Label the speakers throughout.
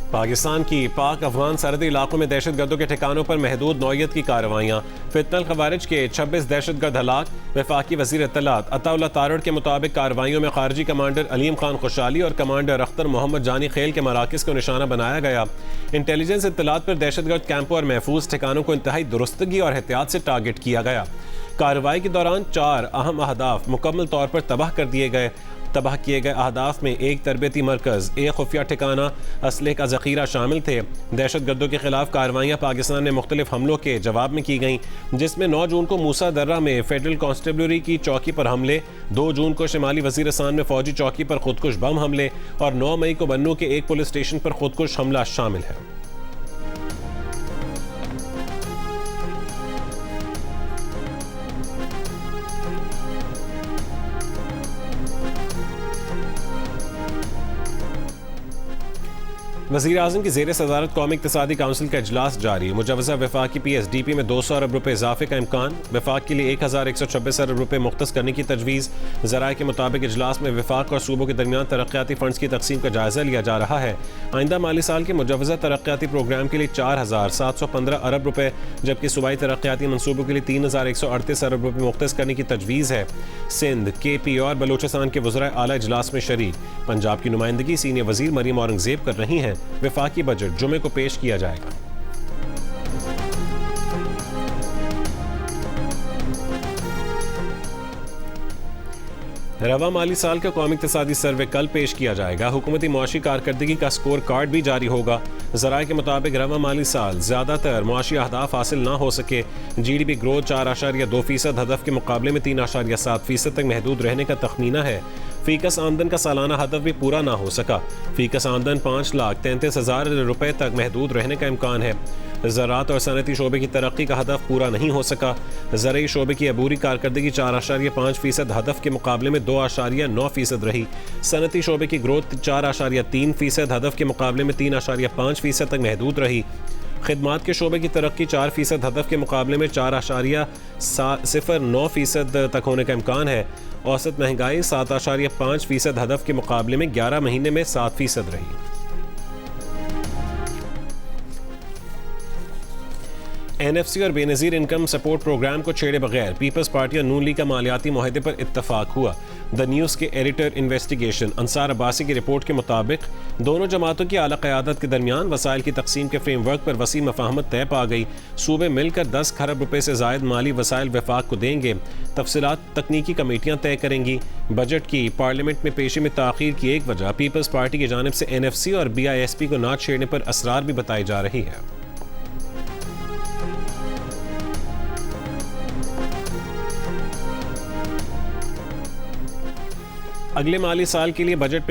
Speaker 1: पाकिस्तान की पाक अफगान सरहदी इलाकों में दहशतगर्दों के ठिकानों पर महदूद नौयत की कार्रवाइयाँ। फितनल खवारिज के 26 दहशतगर्द हलाक। वफाकी वज़ीर इत्तलात अताउल्लाह तारड़ के मुताबिक कार्रवाइयों में खारजी कमांडर अलीम खान खुशाली और कमांडर अख्तर मोहम्मद जानी खेल के मराकज़ को निशाना बनाया गया। इंटेलिजेंस इत्तलात पर दहशतगर्द कैंपों और महफूज ठिकानों को इंतहाई दुरुस्तगी और एहतियात से टारगेट किया गया। कार्रवाई के दौरान 4 अहम अहदाफ मुकम्मल तौर पर तबाह किए गए अहदाफ में एक तरबती मरकज़, एक खुफिया ठिकाना, असले का ज़ख़ीरा शामिल थे। दहशतगर्दों के खिलाफ कार्रवाइयाँ पाकिस्तान में मुख्तलिफ हमलों के जवाब में की गईं, जिसमें 9 जून को मूसा दर्रा में फेडरल कांस्टेबलरी की चौकी पर हमले, 2 जून को शिमाली वज़ीरिस्तान में फौजी चौकी पर खुदकुश बम हमले और 9 मई को बन्नू के एक पुलिस स्टेशन पर खुदकुश हमला शामिल है। वज़ीर आज़म की ज़ेर सदारत कौमी इक़्तिसादी काउंसिल का इजलास जारी। मुजवज़ा वफाकी PSDP में 200 अरब रुपये इजाफे का इम्कान। वफाक के लिए 1126 अरब रुपये मुख्तस करने की तजवीज़। ज़राए के मुताबिक इजलास में वफाक और सूबों के दरमियान तरक्याती फ़ंड्स की तकसीम का जायज़ा लिया जा रहा है। आइंदा माली साल के मुजवज़ा तरक्याती प्रोग्राम के लिए 4715 अरब रुपये, जबकि सूबाई तरक्याती मनसूबों के लिए 3138 अरब रुपये मुख्तस करने की तजवीज़ है। सिंध, KP और बलूचिस्तान के वज़राए आला इजलास में शरीक। पंजाब की नुमाइंदगी सीनियर वज़ीर मरीम औरंगज़ेब कर रही हैं। वफाकी बजट जुमे को पेश किया जाएगा। रवा माली साल का कौमी इक़्तिसादी सर्वे कल पेश किया जाएगा। हुकूमती मुआशी कारकर्दगी का स्कोर कार्ड भी जारी होगा। ज़राए के मुताबिक रवा माली साल ज़्यादातर मुआशी अहदाफ हासिल ना हो सके। GDP ग्रोथ 4.2% हदफ के मुकाबले में 3.7% तक महदूद रहने का तखमीना है। फीकस आमदन का सालाना हदफ भी पूरा ना हो सका। फीकस आमदन 5,33,000 रुपये तक महदूद रहने का इम्कान है। ज़राअत और सनती शोबे की तरक्की का हदफ पूरा नहीं हो सका। ज़रई शोबे की अबूरी कारकर्दगी 4.5% हदफ के मुकाबले में 2.9% रही। सनती शोबे की ग्रोथ 4.3% हदफ के मुकाबले में 3.5% तक महदूद रही। खिदमात के शोबे की तरक्की 4% हदफ के मुकाबले में 4.09% तक होने का इम्कान है। औसत महंगाई 7.5% हदफ के मुकाबले में 11 महीने में 7% रही। NFC और बेनज़ीर इनकम सपोर्ट प्रोग्राम को छेड़े बगैर पीपल्स पार्टी और नून लीग का मालियाती मुआहदे पर इत्तफाक हुआ। द न्यूज़ के एडिटर इन्वेस्टिगेशन अंसार अब्बासी की रिपोर्ट के मुताबिक दोनों जमातों की आला क़यादत के दरमियान वसाइल की तकसीम के फ्रेमवर्क पर वसी मफाहमत तय पा गई। सूबे मिलकर 10 खरब रुपये से ज़ायद माली वसाइल वफाक को देंगे। तफसीलात तकनीकी कमेटियाँ तय करेंगी। बजट की पार्लियामेंट में पेशी में ताख़ीर की एक वजह पीपल्स पार्टी की जानिब से NFC और BISP को ना छेड़ने पर असरार भी बताई जा रही है। अगले माली साल के लिए बजट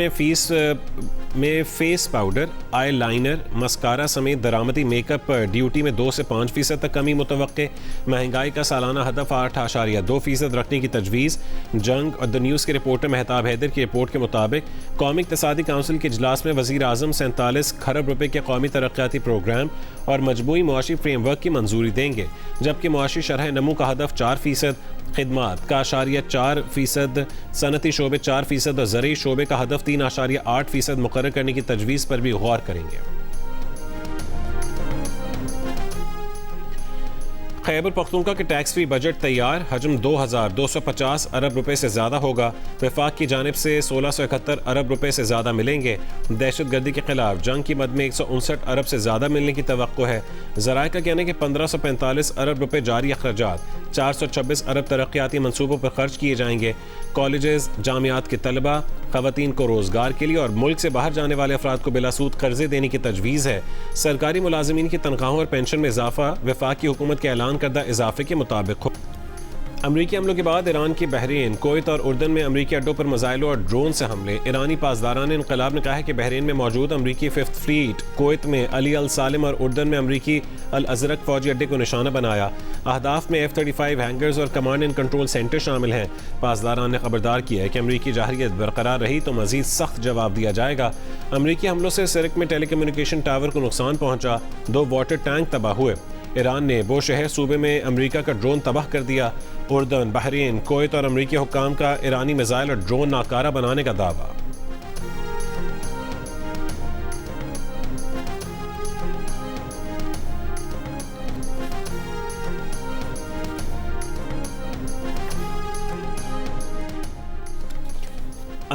Speaker 1: में face powder, eye liner, mascara समेत दरामदी मेकअप पर ड्यूटी में 2 से 5% तक कमी मुतवक्के। महंगाई का सालाना हदफ 8.2% रखने की तजवीज़। जंग और द न्यूज़ के रिपोर्टर महताब हैदर की रिपोर्ट के मुताबिक कौमी इक़्तिसादी काउंसिल के इजलास में वज़ीर आज़म 47 खरब रुपये के कौमी तरक्याती प्रोग्राम और मजमूई मुआशी फ्रेमवर्क की मंजूरी देंगे, जबकि मुआशी शरह नमू का हदफ 4%, खिदमात का 4.4%, सनती शोबे 4% और ज़रई शोबे का हदफ 3.8% मुकर्रर करने की तजवीज़ पर भी गौर करेंगे। खैबर पख्तूनख्वा के टैक्स फ्री बजट तैयार। हजम 2,250 अरब रुपए से ज़्यादा होगा। वफाक की जानिब से 1671 अरब रुपए से ज़्यादा मिलेंगे। दहशत गर्दी के खिलाफ जंग की मद में 159 अरब से ज़्यादा मिलने की तवक्को है। ज़राए का कहना है कि 1545 अरब रुपए जारी अखराजात, 426 अरब तरक्याती मनसूबों पर खर्च किए जाएंगे। कॉलेजेस, जामियात के तलबा, ख़वातीन को रोज़गार के लिए और मुल्क से बाहर जाने वाले अफराद को बिलासूद कर्जे देने की तजवीज़ है। सरकारी मुलाजिमीन की तनख्वाहों और पेंशन में इजाफा वफाकी हुकूमत के ऐलान करदा इजाफे के मुताबिक हो। अमरीकी हमलों के बाद ईरान की बहरीन, कुवैत और उर्दन में अमरीकी अड्डों पर मिसाइलों और ड्रोन से हमले। ईरानी पासदारान इनकलाब ने कहा है कि बहरीन में मौजूद अमरीकी 5th फ्लीट, कुवैत में अली अल सालिम और उर्दन में अमरीकी अल अजरक फौजी अड्डे को निशाना बनाया। अहदाफ में F-35 हैंगर्स और कमांड एंड कंट्रोल सेंटर शामिल हैं। पासदारान ने खबरदार किया है कि अमरीकी जाहरियत बरकरार रही तो मजीद सख्त जवाब दिया जाएगा। अमरीकी हमलों से सिरक में टेलीकम्युनिकेशन टावर को नुकसान पहुंचा, 2 वाटर टैंक तबाह हुए। ईरान ने बो शहर सूबे में अमरीका का ड्रोन तबाह कर दिया। उर्दन, बहरीन, कुवैत और अमरीकी हुक्काम का ईरानी मिसाइल और ड्रोन नाकारा बनाने का दावा।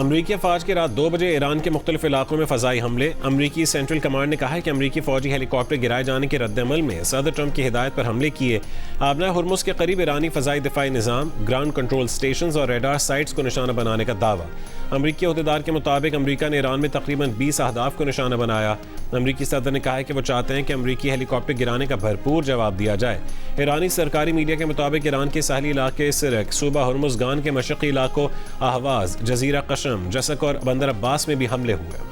Speaker 1: अमरीकी फ़ौज के रात 2 बजे ईरान के मुख्तलिफ इलाकों में फ़ज़ाई हमले। अमरीकी सेंट्रल कमांड ने कहा है कि अमरीकी फ़ौजी हेलीकॉप्टर गिराए जाने के रद्दअमल में सदर ट्रंप की हिदायत पर हमले किए। आबना हुर्मुज़ के करीब ईरानी फ़ज़ाई दिफाई निज़ाम, ग्राउंड कंट्रोल स्टेशन और रेडार साइट्स को निशाना बनाने का दावा। अमरीकी अहदेदार के मुताबिक अमरीका ने ईरान में तकरीबन 20 अहदाफ को निशाना बनाया। अमरीकी सदर ने कहा है कि वो चाहते हैं कि अमरीकी हेलीकॉप्टर गिराने का भरपूर जवाब दिया जाए। ईरानी सरकारी मीडिया के मुताबिक ईरान के साहली इलाके सिरक, सूबा हुर्मुज़गान के मशरक़ी इलाकों अहवाज, जजीरा कशम, जसक और बंदर अब्बास में भी हमले हुए।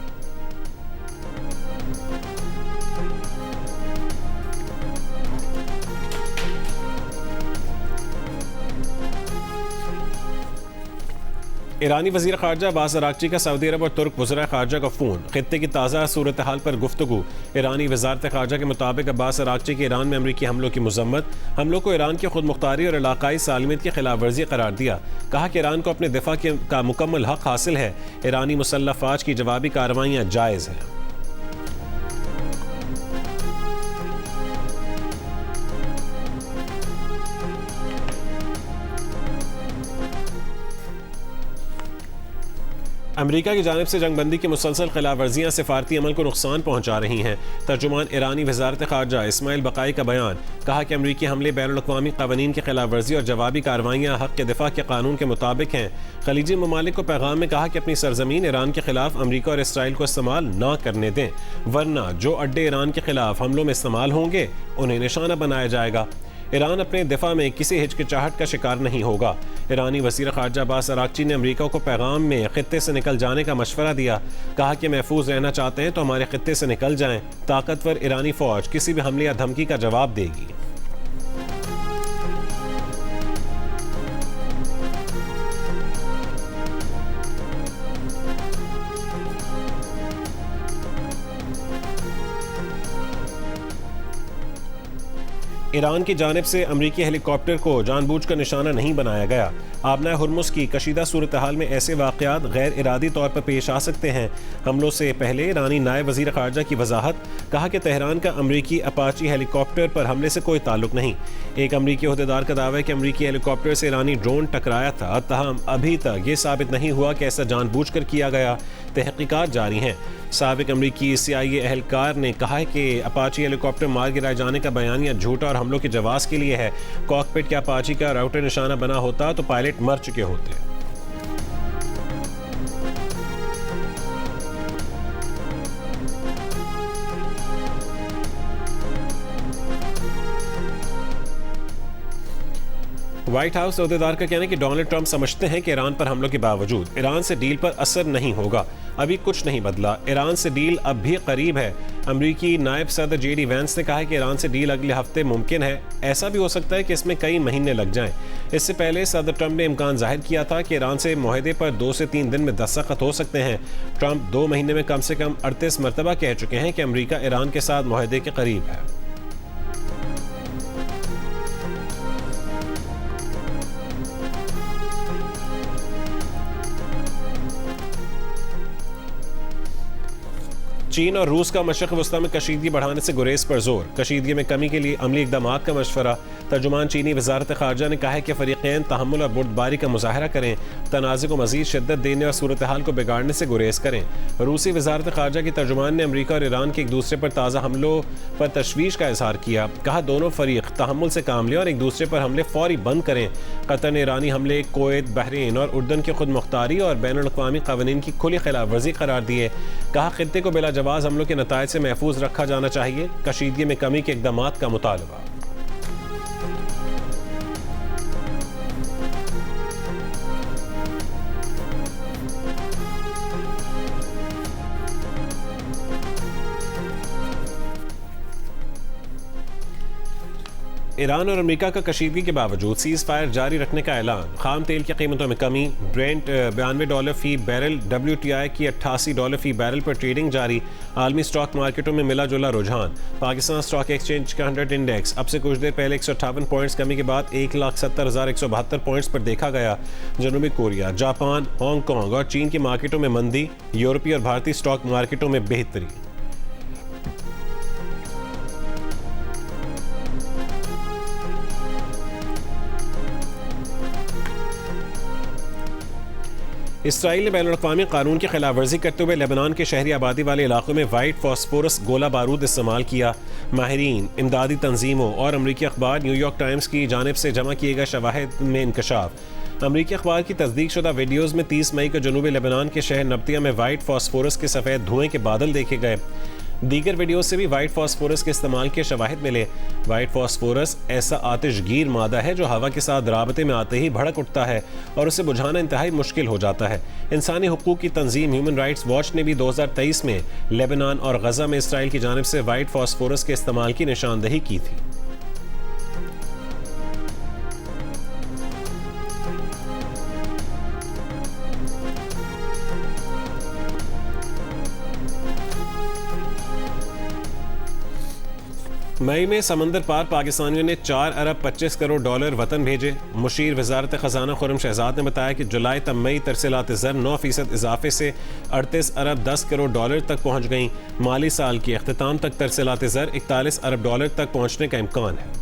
Speaker 1: ईरानी वज़ीर ख़ारजा अब्बास अराग़ची का सऊदी अरब और तुर्क वज़ीर ख़ारजा का फ़ोन, ख़ित्ते की ताज़ा सूरत हाल पर गुफ्तगू। ईरानी वज़ारत ख़ारजा के मुताबिक अब्बास अराग़ची की ईरान में अमरीकी हमलों की मज़म्मत, हमलों को ईरान की खुद मुख्तारी और इलाक़ाई सालमियत की खिलाफ वर्जी करार दिया। कहा कि ईरान को अपने दिफा का मुकम्मल हक़ हासिल है। ईरानी मुसल्लह फ़ौज की जवाबी कार्रवाइयाँ जायज़ हैं। अमरीका की जानिब से जंगबंदी की मुसलसल खिलाफ वर्जियाँ सिफारती अमल को नुकसान पहुँचा रही हैं। तर्जुमान ईरानी वज़ारत ख़ारजा इस्माइल बक़ाई का बयान। कहा कि अमरीकी हमले बैनुल-अक़वामी क़वानीन की खिलाफ वर्जी और जवाबी कार्रवाइयाँ हक़ के दिफा के कानून के मुताबिक हैं। खलीजी ममालिक को पैगाम में कहा कि अपनी सरजमीन ईरान के खिलाफ अमरीका और इसराइल को इस्तेमाल ना करने दें, वरना जो अड्डे ईरान के खिलाफ हमलों में इस्तेमाल होंगे उन्हें निशाना बनाया जाएगा। ईरान अपने दिफा में किसी हिचकिचाहट का शिकार नहीं होगा। ईरानी वज़ीर ख़ारजा अब्बास अराग़ची ने अमरीका को पैगाम में ख़ित्ते से निकल जाने का मशवरा दिया। कहा कि महफूज रहना चाहते हैं तो हमारे ख़ित्ते से निकल जाएं। ताकतवर ईरानी फ़ौज किसी भी हमले या धमकी का जवाब देगी। ईरान की जानिब से अमरीकी हेलीकॉप्टर को जानबूझकर निशाना नहीं बनाया गया। आबना हुर्मुज़ की कशीदा सूरत हाल में ऐसे वाक़यात गैर इरादी तौर पर पेश आ सकते हैं। हमलों से पहले ईरानी नायब वज़ीर ख़ारजा की वजाहत। कहा कि तेहरान का अमरीकी अपाची हेलीकॉप्टर पर हमले से कोई ताल्लुक नहीं। एक अमरीकी अहदेदार का दावा है कि अमरीकी हेलीकॉप्टर से ईरानी ड्रोन टकराया था, तहम अभी तक ये साबित नहीं हुआ कि ऐसा जानबूझकर किया गया। तहक़ीक़ात जारी हैं। साबिक़ अमरीकी CIA एहलकार ने कहा है कि अपाची हेलीकॉप्टर मार गिराए जाने का बयानिया झूठा और हमलों के जवाब के लिए है। कॉकपिट के अपाची का राउटर निशाना बना होता तो पायलट मर चुके होते। व्हाइट हाउस अहदेदार का कहना है कि डोनाल्ड ट्रंप समझते हैं कि ईरान पर हमलों के बावजूद ईरान से डील पर असर नहीं होगा। अभी कुछ नहीं बदला। ईरान से डील अब भी करीब है। अमरीकी नायब सदर JD वैंस ने कहा है कि ईरान से डील अगले हफ्ते मुमकिन है। ऐसा भी हो सकता है कि इसमें कई महीने लग जाएं। इससे पहले सदर ट्रंप ने इम्कान जाहिर किया था कि ईरान से मुआहदे पर 2 से 3 दिन में दस्तखत हो सकते हैं। ट्रंप 2 महीने में कम से कम 38 मरतबा कह चुके हैं कि अमरीका ईरान के साथ मुआहदे के करीब है। चीन और रूस का मशरक़ वस्ता में कशीदगी बढ़ाने से गुरेज पर जोर। कशीदगी में कमी के लिए अमली इक़दामात का मशवरा। तर्जुमान चीनी वज़ारत ख़ारजा ने कहा है कि फ़रीक़ैन तहम्मुल और बुर्दबारी का मुज़ाहरा करें, तनाज़े को मज़ीद शिद्दत देने और सूरत हाल को बिगाड़ने से गुरेज करें। रूसी वज़ारत ख़ारजा की तर्जुमान ने अमरीका और ईरान के एक दूसरे पर ताज़ा हमलों पर तशवीश का इज़हार किया। कहा दोनों फ़रीक़ तहम्मुल से काम लें और एक दूसरे पर हमले फ़ौरी बंद करें। कतर ने ईरानी हमले कुवैत, बहरीन और उर्दन की खुद मुख्तारी और बैनुल-अक़वामी क़वानीन की खुली खिलाफ वर्जी करार दिए। कहा ख़ित्ते को बिला जवाज़ हमलों के नताइज से महफूज रखा जाना चाहिए। कशीदगी में कमी के इक़दामात का मुतालबा। ईरान और अमेरिका का कशीदगी के बावजूद सीज़ फायर जारी रखने का ऐलान। खाम तेल की कीमतों में कमी। ब्रेंट $92 फी बैरल, WTI की $88 फी बैरल पर ट्रेडिंग जारी। आलमी स्टॉक मार्केटों में मिला जुला रुझान। पाकिस्तान स्टॉक एक्सचेंज का 100 इंडेक्स अब से कुछ देर पहले 158 पॉइंट्स कमी के बाद 1,70,172 पॉइंट्स पर देखा गया। जनूबी कोरिया, जापान, हांगकॉन्ग और चीन की मार्केटों में मंदी। यूरोपीय और भारतीय स्टॉक मार्केटों में बेहतरी। इसराइल ने बैनुल-अक़वामी कानून की खिलाफ वर्जी करते हुए लेबनान के शहरी आबादी वाले इलाकों में वाइट फॉस्फोरस गोला बारूद इस्तेमाल किया। माहिरीन, इमदादी तंजीमों और अमरीकी अखबार न्यूयॉर्क टाइम्स की जानिब से जमा किए गए शवाहिद में इंकशाफ। अमरीकी अखबार की तस्दीक शुदा वीडियोज़ में 30 मई को जनूबी लेबनान के शहर नब्तिया में वाइट फॉस्फोरस के सफ़ेद धुएं के बादल देखे गए। दीगर वीडियो से भी वाइट फॉस्फोरस के इस्तेमाल के शवाहिद मिले। वाइट फॉस्फोरस ऐसा आतिशगीर मादा है जो हवा के साथ राबते में आते ही भड़क उठता है और उसे बुझाना इंतहाई मुश्किल हो जाता है। इंसानी हुकूक की तंजीम ह्यूमन राइट्स वॉच ने भी 2023 में लेबनान और गजा में इसराइल की जानिब से वाइट फॉस्फोरस के इस्तेमाल की निशानदही की थी। मई में समंदर पार पाकिस्तानियों ने 4 अरब 25 करोड़ डॉलर वतन भेजे। मुशीर वजारत खजाना खुर्रम शहजाद ने बताया कि जुलाई तक मई तरसीलात ज़र 9% इजाफे से 38 अरब 10 करोड़ डॉलर तक पहुँच गईं। माली साल के अख्ताम तक तरसीलात ज़र 41 अरब डॉलर तक पहुँचने का इम्कान है।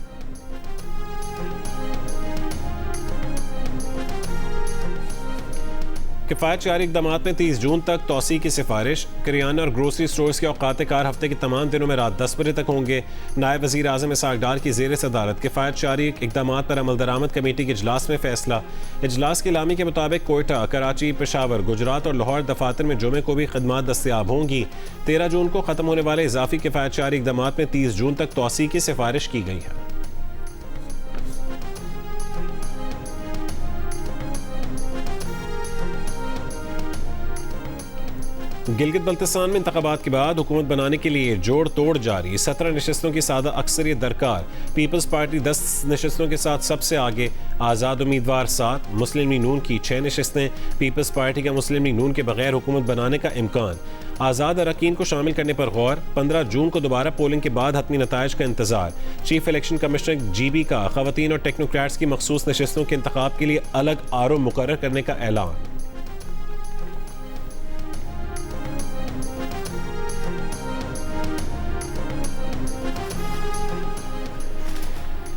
Speaker 1: किफ़ायत जारी इक़दामात में 30 जून तक तोसी की सिफारिश। करियाना और ग्रोसरी स्टोर्स के औकात कार हफ्ते के तमाम दिनों में रात 10 बजे तक होंगे। नायब वज़ीर आज़म इसहाक़ डार की ज़ेर सदारत किफ़ायत जारी इक़दामात पर अमल दरामद कमेटी के इजलास में फैसला। इजलास की लामी के मुताबिक कोयटा, कराची, पेशावर, गुजरात और लाहौर दफातर में जुमे को भी खदमात दस्तियाब होंगी। 13 जून को ख़त्म होने वाले इजाफी किफ़ायत जारी इक़दामात में 30 जून तक तोसी की सिफारिश की गई है। गिलगित बल्तिस्तान में इंतखाबात के बाद हुकूमत बनाने के लिए जोड़ तोड़ जारी। 17 नशस्तों की सादा अक्सरियत दरकार। पीपल्स पार्टी 10 नशस्तों के साथ सबसे आगे। आज़ाद उम्मीदवार 7। मुस्लिम लीग नून की 6 नशस्तें। पीपल्स पार्टी का मुस्लिम लीग नून के बगैर हुकूमत बनाने का इम्कान। आज़ाद अरकान को शामिल करने पर गौर। 15 जून को दोबारा पोलिंग के बाद हतमी नताइज का इंतजार। चीफ इलेक्शन कमिश्नर GB का खवातीन और टेक्नोक्रेट्स की मखसूस नशस्तों के इंतखाब के लिए अलग RO मुकर्रर करने का ऐलान।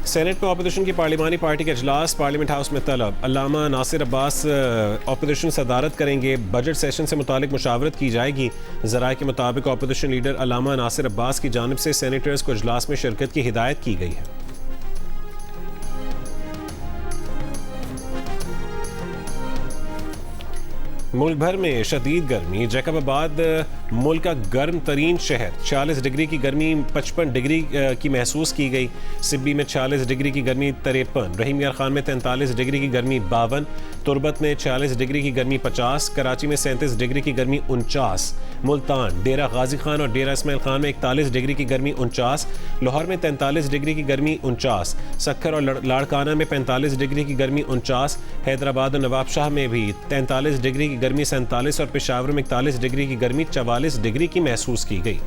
Speaker 1: सेनेट में अपोजिशन की पार्लिमानी पार्टी का इजलास पार्लियामेंट हाउस में तलब। अल्लामा नासिर अब्बास अपोजिशन सदारत करेंगे। बजट सेशन से मुतालिक मुशावरत की जाएगी। ज़राए के मुताबिक अपोजिशन लीडर अल्लामा नासिर अब्बास की जानिब से सेनेटर्स को इजलास में शिरकत की हिदायत की गई है। मुल्क भर में शदीद गर्मी। जैकबाबाद मुल्क का गर्म तरीन शहर। 46 डिग्री की गर्मी 55 डिग्री की महसूस की गई। सिब्बी में 46 डिग्री की गर्मी 53। रहीम यार खान में 43 डिग्री की गर्मी 52। तुरबत में 46 डिग्री की गर्मी 50। कराची में 37 डिग्री की गर्मी 49। मुल्तान, डेरा गाजी खान और डेरा इस्माइल खान में 41 डिग्री की गर्मी 49। लाहौर में 43 डिग्री की गर्मी 49। सक्खर और लाड़काना में 45 डिग्री की गर्मी 49। हैदराबाद और नवाबशाह में भी 43 डिग्री की गर्मी 47 और पेशावर में 41 डिग्री की गर्मी 44 डिग्री की महसूस की गई।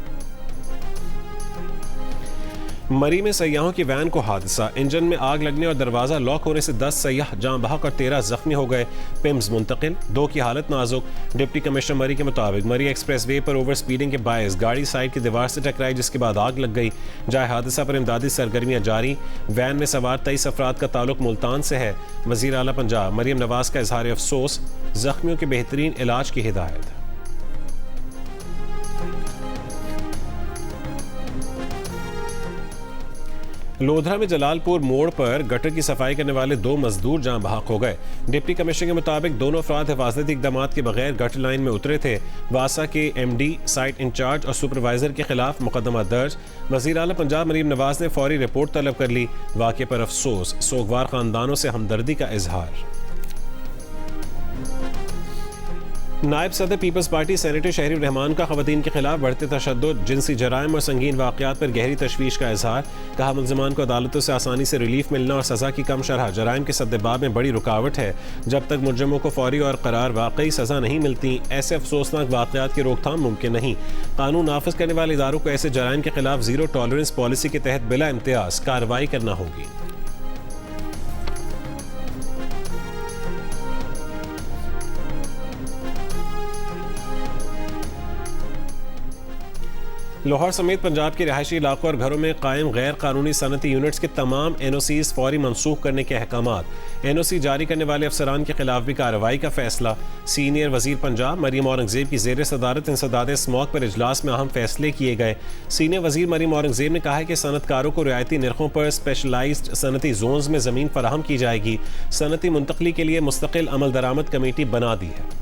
Speaker 1: मरी में सयाहों की वैन को हादसा। इंजन में आग लगने और दरवाजा लॉक होने से 10 सयाह जाँ बहक और 13 जख्मी हो गए। पिम्स मुंतकिल, 2 की हालत नाजुक। डिप्टी कमिश्नर मरी के मुताबिक मरी एक्सप्रेस वे पर ओवर स्पीडिंग के बायस गाड़ी साइड की दीवार से टकराई, जिसके बाद आग लग गई। जाए हादसा पर इमदादी सरगर्मियां जारी। वैन में सवार 23 अफराद का ताल्लुक मुल्तान से है। वज़ीर आला पंजाब मरियम नवाज का इजहार अफसोस। जख्मियों के बेहतरीन इलाज की हिदायत। लोधरा में जलालपुर मोड़ पर गटर की सफाई करने वाले 2 मजदूर जाँ बहक हो गए। डिप्टी कमिश्नर के मुताबिक दोनों अफराद हिफाजती इक़दामात के बगैर गटर लाइन में उतरे थे। वासा के MD, साइट इंचार्ज और सुपरवाइजर के खिलाफ मुकदमा दर्ज। वज़ीर आला पंजाब मरीम नवाज ने फौरी रिपोर्ट तलब कर ली। वाक़े पर अफसोस। सोगवार खानदानों से हमदर्दी का इजहार। नायब सदर पीपल्स पार्टी सेनेटर शहरी रहमान का खवातीन के खिलाफ बढ़ते तशद्दुद, जिनसी जराइम और संगीन वाक़यात पर गहरी तशवीश का इजहार। कहा मुल्ज़िमान को अदालतों से आसानी से रिलीफ मिलना और सज़ा की कम शरह जराइम के सद्देबाब में बड़ी रुकावट है। जब तक मुलज़िमों को फौरी और करार वाकई सज़ा नहीं मिलती, ऐसे अफसोसनाक वाक़यात की रोकथाम मुमकिन नहीं। कानून नाफिज करने वाले इदारों को ऐसे जराइम के खिलाफ ज़ीरो टॉलरेंस पॉलिसी के तहत बिला इम्तियाज़ कार्रवाई करना होगी। लाहौर समेत पंजाब के रिहायशी इलाकों और घरों में कायम गैर कानूनी सनती यूनिट्स के तमाम NOCs फौरी मनसूख करने के अहकामात। NOC जारी करने वाले अफसरान के खिलाफ भी कार्रवाई का फैसला। सीनियर वजीर पंजाब मरियम औरंगजेब की जेर सदारत इंसदाद स्मॉग पर इजलास में अहम फैसले किए गए। सीनियर वजीर मरियम औरंगजेब ने कहा है कि सनतकारों को रियायती नरखों पर स्पेशलाइज्ड सनती जोन्स में ज़मीन फराहम की जाएगी। सनती मुंतकली के लिए मुस्तकिल अमल दरामद कमेटी बना दी है।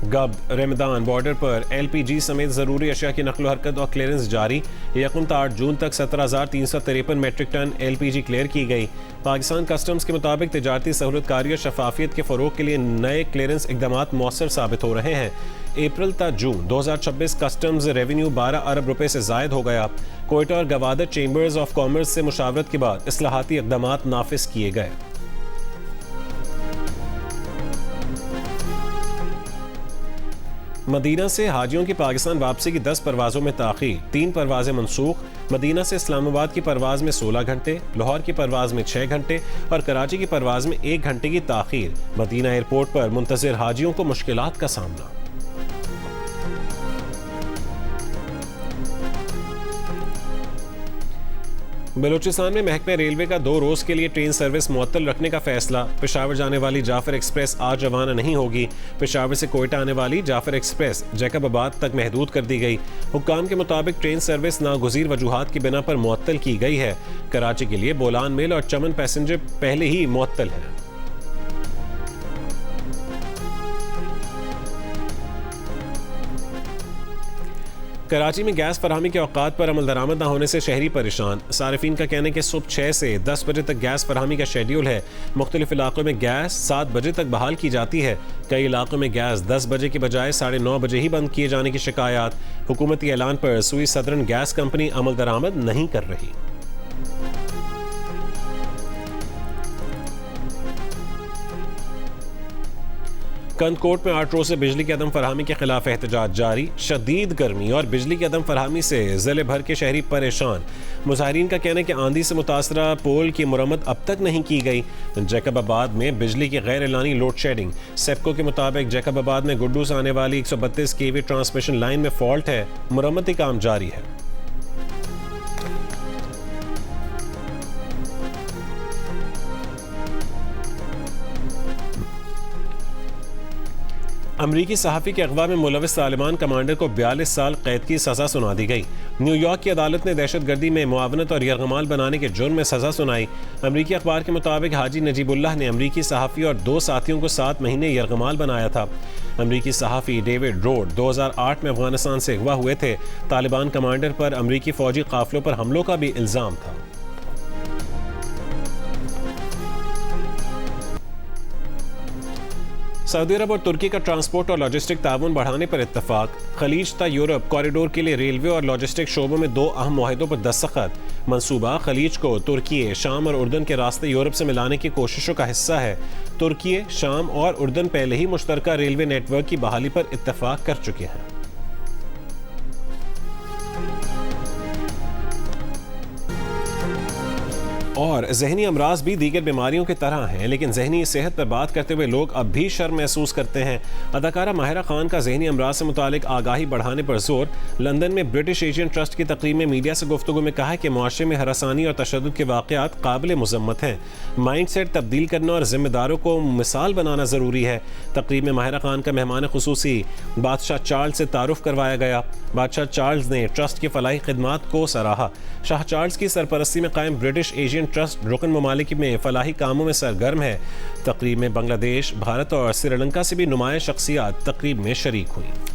Speaker 1: गब रमदान बॉर्डर पर LPG समेत ज़रूरी अशिया की नकलो हरकत और क्लियरेंस जारी। 8 जून तक 17,353 मेट्रिक टन LPG क्लियर की गई। पाकिस्तान कस्टम्स के मुताबिक तिजारती सहूलतकारी और शफाफियत के फ़रोग के लिए नए क्लियरेंस इकदाम मौसर साबित हो रहे हैं। अप्रैल ता जून 2026 कस्टम्स रेवेन्यू 12 अरब रुपए से जायद हो गया। कोयटा और गवादर चेंबर्स ऑफ कॉमर्स से मुशावरत के बाद इस्लाहाती इकदाम नाफिज किए गए। मदीना से हाजियों की पाकिस्तान वापसी की 10 परवाज़ों में ताख़ीर, 3 परवाज़ें मनसूख। मदीना से इस्लामाबाद की परवाज़ में 16 घंटे, लाहौर की परवाज़ में 6 घंटे और कराची की परवाज़ में 1 घंटे की ताख़ीर। मदीना एयरपोर्ट पर मुंतज़िर हाजियों को मुश्किलात का सामना। बलूचिस्तान में महकमे रेलवे का 2 रोज़ के लिए ट्रेन सर्विस मुअत्तल रखने का फैसला। पेशावर जाने वाली जाफर एक्सप्रेस आज रवाना नहीं होगी। पेशावर से कोयटा आने वाली जाफर एक्सप्रेस जैकबाबाद तक महदूद कर दी गई। हुक्काम के मुताबिक ट्रेन सर्विस नागुज़ीर वजूहात की बिना पर मुअत्तल की गई है। कराची के लिए बोलान मिल और चमन पैसेंजर पहले ही मुअत्तल है। कराची में गैस फराहमी के औकात पर अमल दरामद न होने से शहरी परेशान। सारिफीन का कहना है कि सुबह 6 से 10 बजे तक गैस फराहमी का शेड्यूल है। मुख्तलिफ इलाकों में गैस 7 बजे तक बहाल की जाती है। कई इलाकों में गैस 10 बजे की बजाय 9:30 बजे ही बंद किए जाने की शिकायत। हुकूमती ऐलान पर सुई सदर्न गैस कंपनी अमल दरामद नहीं कर रही। कंदकोट में 8 रोज से बिजली की अदम फरहमी के खिलाफ एहतजाज जारी। शदीद गर्मी और बिजली की अदम फरहमी से जिले भर के शहरी परेशान। मुजाहिरीन का कहना है कि आंधी से मुतासरा पोल की मुरम्मत अब तक नहीं की गई। जैकबाबाद में बिजली की गैर एलानी लोड शेडिंग। सेप्को के मुताबिक जैकबाबाद में गुड्डू से आने वाली 132 kV ट्रांसमिशन लाइन में फॉल्ट है। मुरम्मती काम जारी है। अमरीकी सहाफ़ी के अगवा में मुलविस तालिबान कमांडर को 42 साल कैद की सज़ा सुना दी गई। न्यूयॉर्क की अदालत ने दहशतगर्दी में मुआवनत और यरगमाल बनाने के जुर्म में सज़ा सुनाई। अमरीकी अखबार के मुताबिक हाजी नजीबुल्लाह ने अमरीकी सहाफ़ी और 2 साथियों को 7 महीने यरगमाल बनाया था। अमरीकी सहाफ़ी डेविड रोड 2008 में अफगानिस्तान से अगवा हुए थे। तालिबान कमांडर पर अमरीकी फ़ौजी काफ़िलों पर हमलों का भी इल्ज़ाम था। सऊदी अरब और तुर्की का ट्रांसपोर्ट और लॉजिस्टिक ताउन बढ़ाने पर इत्तफाक। खलीज ता यूरोप कॉरिडोर के लिए रेलवे और लॉजिस्टिक शोबों में 2 अहम मुआहिदों पर दस्तखत। मंसूबा खलीज को तुर्की, शाम और उर्दन के रास्ते यूरोप से मिलाने की कोशिशों का हिस्सा है। तुर्की, शाम और उर्दन पहले ही मुश्तरका रेलवे नेटवर्क की बहाली पर इत्तफाक कर चुके हैं। और जहनी अमराज भी दीगर बीमारियों की तरह हैं, लेकिन जहनी सेहत पर बात करते हुए लोग अब भी शर्म महसूस करते हैं। अदाकारा माहिरा खान का जहनी अमराज से मुतालिक आगाही बढ़ाने पर जोर। लंदन में ब्रिटिश एशियन ट्रस्ट की तकरीब में मीडिया से गुफ्तगू में कहा कि मुआशरे में हरासानी और तशद्दुद के वाक़यात काबिल मुज़म्मत हैं। माइंड सेट तब्दील करना और जिम्मेदारों को मिसाल बनाना ज़रूरी है। तकरीब में माहिरा खान का मेहमान खुसूसी बादशाह चार्ल्स से तारुफ करवाया गया। बादशाह चार्ल्स ने ट्रस्ट की फलाही खिदमात को सराहा। शाह चार्ल्स की सरपरस्ती में कायम ब्रिटिश एशियन ट्रस्ट रुकन ममालिक में फलाही कामों में सरगर्म है। तकरीब में बांग्लादेश, भारत और श्रीलंका से भी नुमाया शख्सियात तकरीब में शरीक हुई।